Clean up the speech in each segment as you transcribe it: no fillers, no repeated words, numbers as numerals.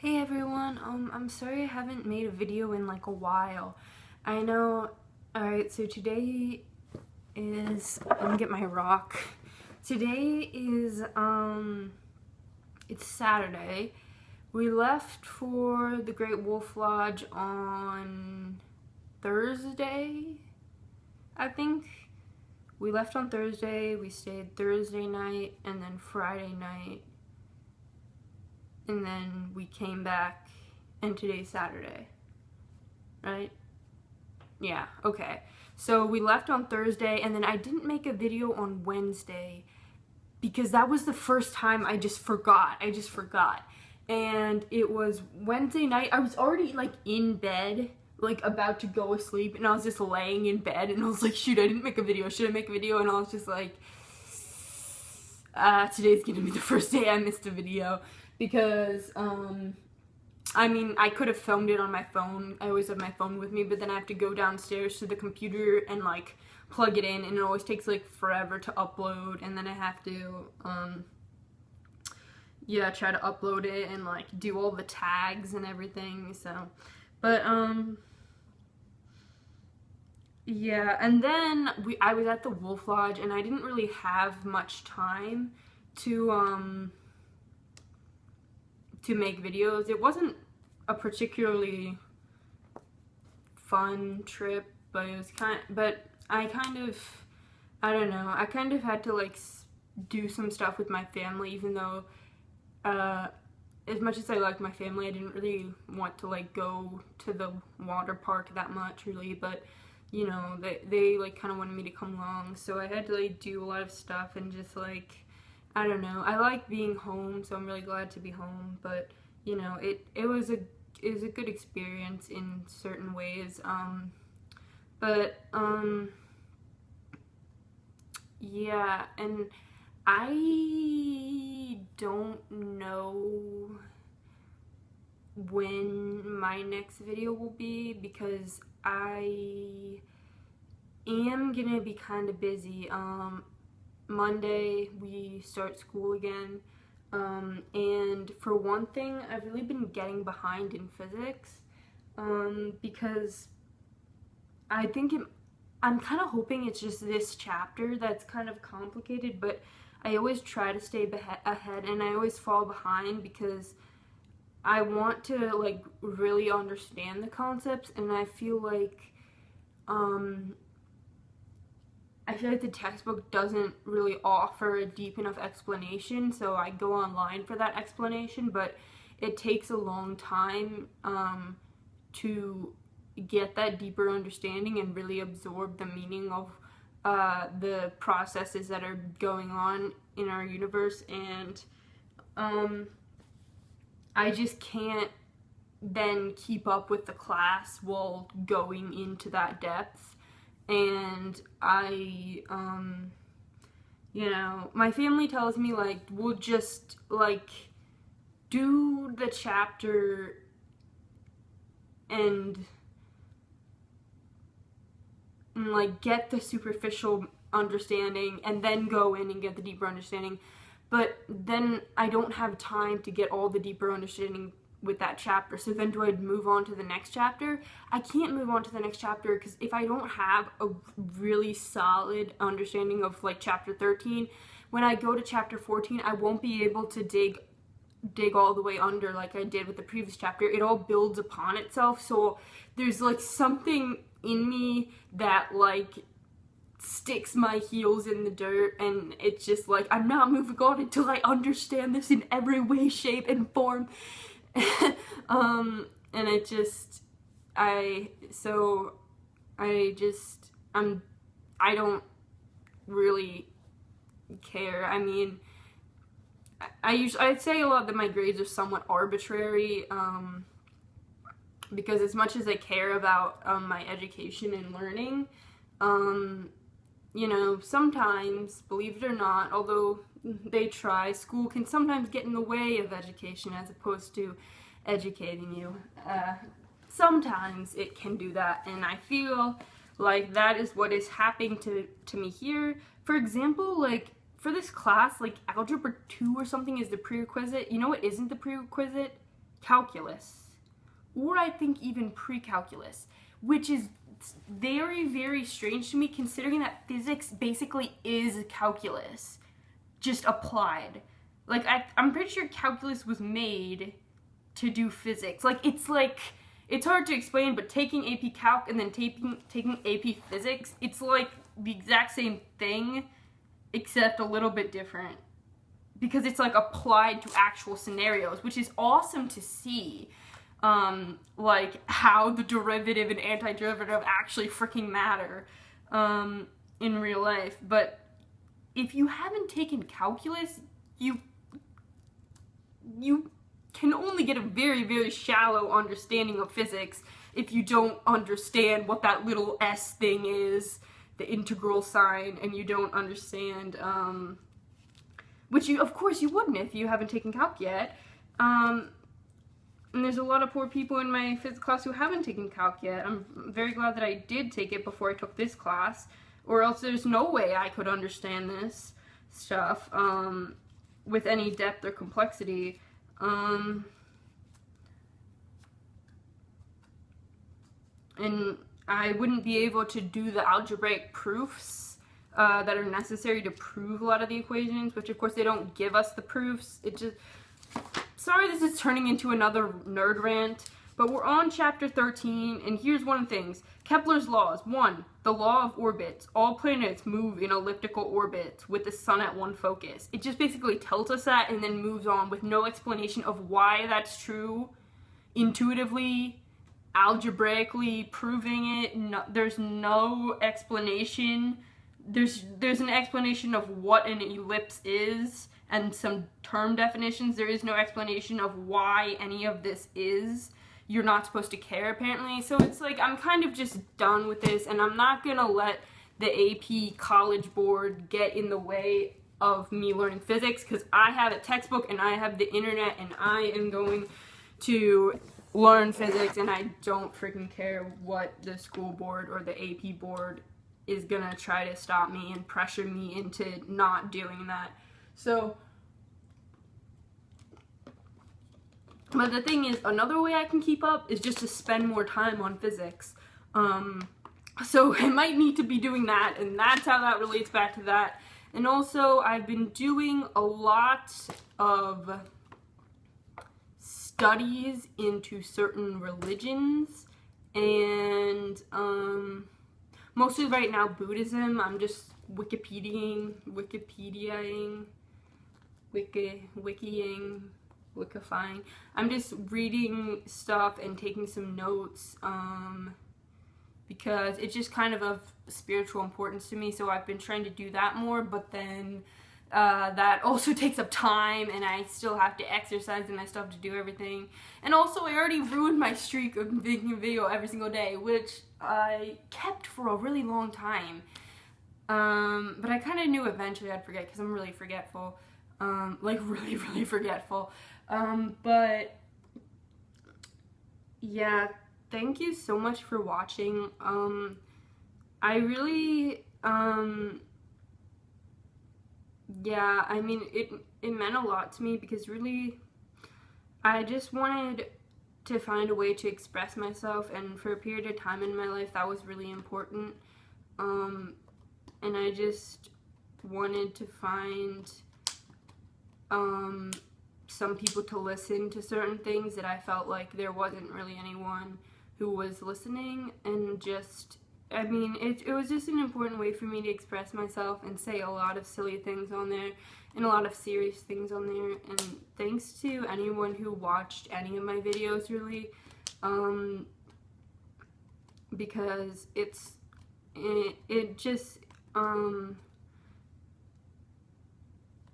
Hey everyone, I'm sorry I haven't made a video in like a while. I know, alright, so today is, let me get my rock. Today is, it's Saturday. We left for the Great Wolf Lodge on Thursday, I think. We left on Thursday, we stayed Thursday night, and then Friday night. And then we came back, and today's Saturday, right? Yeah, okay. So we left on Thursday, and then I didn't make a video on Wednesday because that was the first time I just forgot. And it was Wednesday night. I was already like in bed, like about to go asleep, and I was just laying in bed, and I was like, shoot, I didn't make a video. Should I make a video? And I was just like, today's gonna be the first day I missed a video. Because, I mean, I could have filmed it on my phone. I always have my phone with me, but then I have to go downstairs to the computer and, like, plug it in, and it always takes, like, forever to upload, and then I have to, yeah, try to upload it and, like, do all the tags and everything, so, but, yeah, and then I was at the Wolf Lodge, and I didn't really have much time to make videos. It wasn't a particularly fun trip, but it was I don't know, I kind of had to like do some stuff with my family, even though as much as I like my family, I didn't really want to like go to the water park that much really, but you know, they like kind of wanted me to come along, so I had to like do a lot of stuff and just like, I don't know. I like being home, so I'm really glad to be home. But you know, it was a good experience in certain ways. Yeah, and I don't know when my next video will be because I am gonna be kind of busy. Monday we start school again, and for one thing, I've really been getting behind in physics, because I think I'm kind of hoping it's just this chapter that's kind of complicated, but I always try to stay ahead, and I always fall behind because I want to like really understand the concepts, and I feel like the textbook doesn't really offer a deep enough explanation, so I go online for that explanation, but it takes a long time to get that deeper understanding and really absorb the meaning of the processes that are going on in our universe, and I just can't then keep up with the class while going into that depth. And I, you know, my family tells me, like, we'll just, like, do the chapter and like, get the superficial understanding and then go in and get the deeper understanding. But then I don't have time to get all the deeper understanding with that chapter, so then do I move on to the next chapter? I can't move on to the next chapter because if I don't have a really solid understanding of like chapter 13, when I go to chapter 14, I won't be able to dig all the way under like I did with the previous chapter. It all builds upon itself, so there's like something in me that like sticks my heels in the dirt, and it's just like, I'm not moving on until I understand this in every way, shape, and form. And I don't really care. I mean, I'd say a lot that my grades are somewhat arbitrary, because as much as I care about, my education and learning, you know, sometimes, believe it or not, although they try, school can sometimes get in the way of education as opposed to educating you. Sometimes it can do that, and I feel like that is what is happening to me here. For example, like, for this class, like, Algebra 2 or something is the prerequisite. You know what isn't the prerequisite? calculus, or I think even pre-calculus, which is very, very strange to me considering that physics basically is calculus, just applied. Like, I'm pretty sure calculus was made to do physics. Like, it's hard to explain, but taking AP Calc and then taking AP Physics, it's like the exact same thing, except a little bit different. Because it's like applied to actual scenarios, which is awesome to see. Like how the derivative and antiderivative actually freaking matter in real life. But if you haven't taken calculus, you can only get a very, very shallow understanding of physics if you don't understand what that little s thing is, the integral sign, and you don't understand, which of course you wouldn't if you haven't taken calc yet. And there's a lot of poor people in my physics class who haven't taken calc yet. I'm very glad that I did take it before I took this class, or else there's no way I could understand this stuff with any depth or complexity. And I wouldn't be able to do the algebraic proofs that are necessary to prove a lot of the equations, which of course they don't give us the proofs. It just... Sorry this is turning into another nerd rant, but we're on chapter 13, and here's one of the things. Kepler's laws. 1. The law of orbits. All planets move in elliptical orbits with the sun at one focus. It just basically tells us that and then moves on with no explanation of why that's true, intuitively, algebraically proving it. No, there's no explanation. There's an explanation of what an ellipse is, and some term definitions. There is no explanation of why any of this is. You're not supposed to care, apparently. So it's like, I'm kind of just done with this, and I'm not gonna let the AP College Board get in the way of me learning physics, because I have a textbook and I have the internet, and I am going to learn physics, and I don't freaking care what the school board or the AP board is gonna try to stop me and pressure me into not doing that. So, but the thing is, another way I can keep up is just to spend more time on physics. So I might need to be doing that, and that's how that relates back to that. And also, I've been doing a lot of studies into certain religions, and mostly right now Buddhism. I'm just Wikipediaing, wikifying. I'm just reading stuff and taking some notes, because it's just kind of spiritual importance to me, so I've been trying to do that more, but then that also takes up time, and I still have to exercise, and I still have to do everything. And also, I already ruined my streak of making a video every single day, which I kept for a really long time. But I kind of knew eventually I'd forget, because I'm really forgetful. Like, really, really forgetful. But, yeah, thank you so much for watching. I really, yeah, I mean, it meant a lot to me, because really, I just wanted to find a way to express myself, and for a period of time in my life, that was really important. And I just wanted to find, some people to listen to certain things that I felt like there wasn't really anyone who was listening, and just, I mean, it was just an important way for me to express myself and say a lot of silly things on there and a lot of serious things on there. And thanks to anyone who watched any of my videos, really, because it just,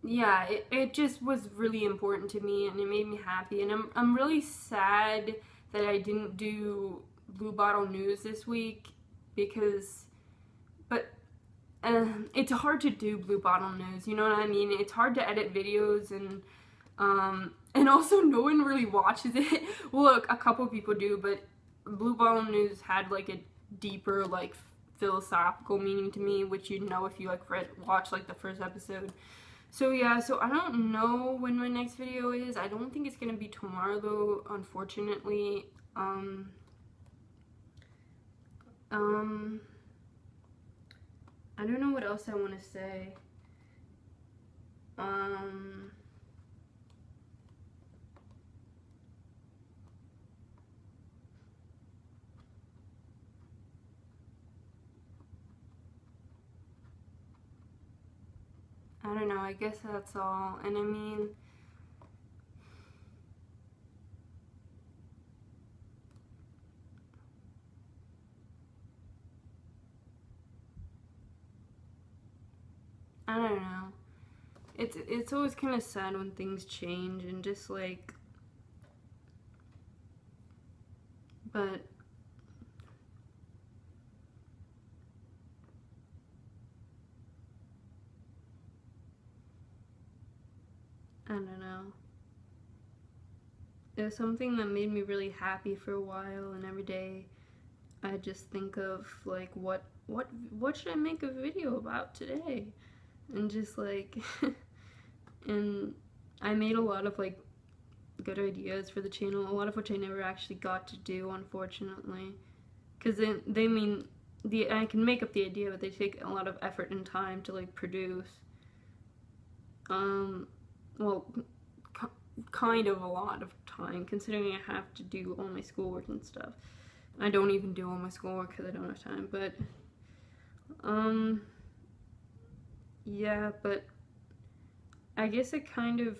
yeah, it just was really important to me, and it made me happy. And I'm really sad that I didn't do Blue Bottle News this week, because, but it's hard to do Blue Bottle News, you know what I mean? It's hard to edit videos, and also no one really watches it. Well, look, a couple people do, but Blue Bottle News had like a deeper, like, philosophical meaning to me, which you'd know if you like watch like the first episode. So yeah, so I don't know when my next video is. I don't think it's gonna be tomorrow though, unfortunately. I don't know what else I want to say. I don't know, I guess that's all. And I mean, I don't know. It's always kind of sad when things change and just like, but I don't know. It was something that made me really happy for a while, and every day I just think of like what should I make a video about today? And just like and I made a lot of like good ideas for the channel, a lot of which I never actually got to do, unfortunately, because they mean I can make up the idea, but they take a lot of effort and time to like produce. Well, kind of a lot of time, considering I have to do all my schoolwork and stuff. I don't even do all my schoolwork because I don't have time, but yeah, but I guess I kind of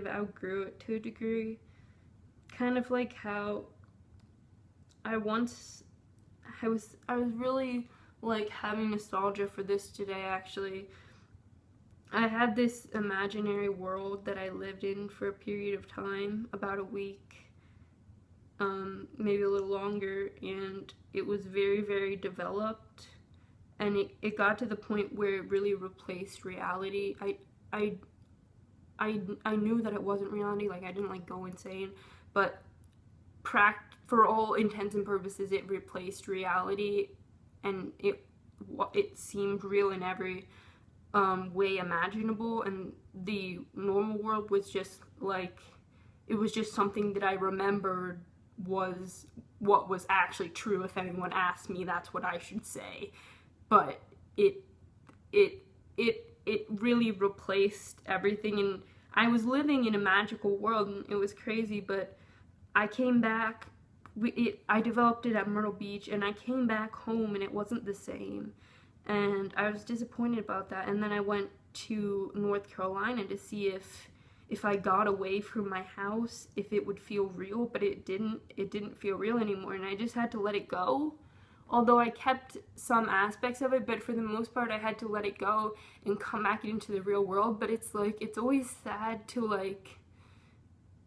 outgrew it to a degree. Kind of like how I was really like having nostalgia for this today, actually. I had this imaginary world that I lived in for a period of time, about a week, maybe a little longer, and it was very, very developed, and it got to the point where it really replaced reality. I knew that it wasn't reality, like I didn't like go insane, but for all intents and purposes it replaced reality, and it seemed real in every way imaginable, and the normal world was just like, it was just something that I remembered was what was actually true. If anyone asked me, that's what I should say. But it really replaced everything, and I was living in a magical world, and it was crazy. But I came back, I developed it at Myrtle Beach, and I came back home and it wasn't the same. And I was disappointed about that. And then I went to North Carolina to see if I got away from my house, if it would feel real, but it didn't feel real anymore, and I just had to let it go. Although I kept some aspects of it, but for the most part I had to let it go and come back into the real world. But it's like, it's always sad to like,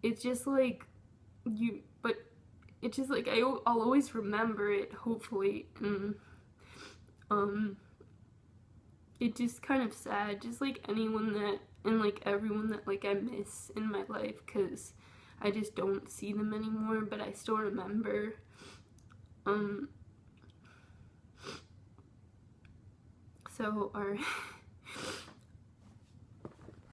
it's just like, but it's just like, I'll always remember it, hopefully. And it's just kind of sad, just like anyone that, and like everyone that like I miss in my life, because I just don't see them anymore, but I still remember. So,